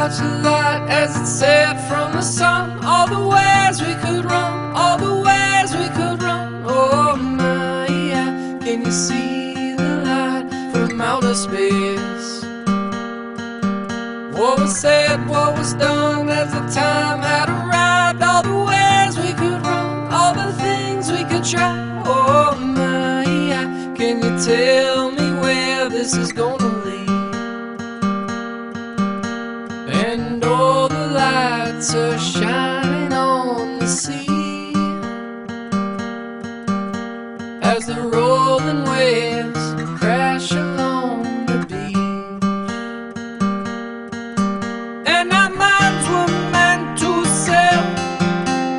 watch the light as it set from the sun. All the ways we could run, all the ways we could run. Oh my, yeah. Can you see the light from outer space? What was said, what was done as the time had arrived. All the ways we could run, all the things we could try. Oh my, yeah. Can you tell me where this is gonna lead? And all the lights are shining on the sea as the rolling waves crash along the beach. And our minds were meant to sail,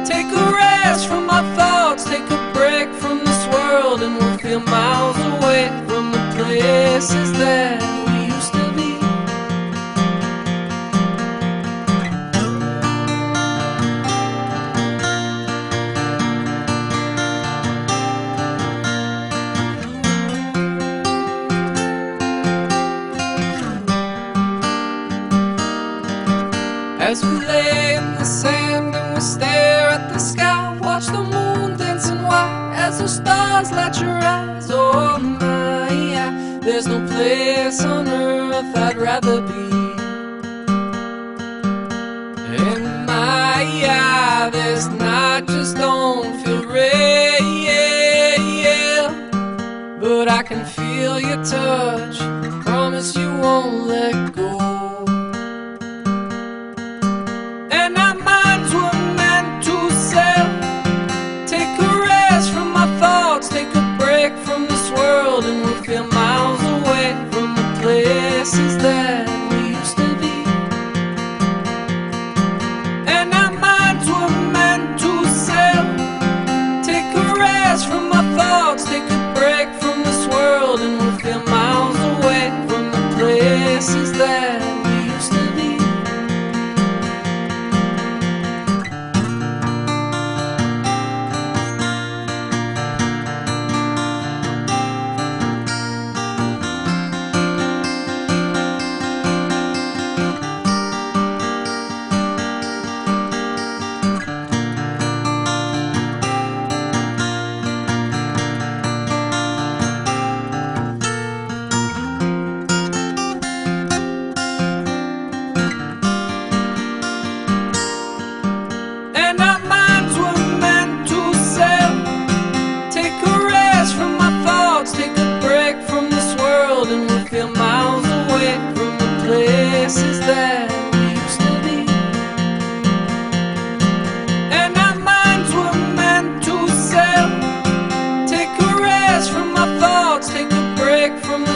take a rest from our thoughts, take a break from this world, and we'll feel miles away from the places that we used to be. As we lay in the sand and we stare at the sky, watch the moon dancing white as the stars light your eyes. Oh my, yeah. There's no place on earth I'd rather be. And my, yeah, this night just don't feel real, but I can feel your touch, promise you won't let go. From this world, and we'll feel miles away from the places that we used to be. And our minds were meant to sail, take a rest from our thoughts, take a break from this world, and we'll feel miles away from the places that we used to be. Places that we used to be. And our minds were meant to sail, take a rest from our thoughts, take a break from the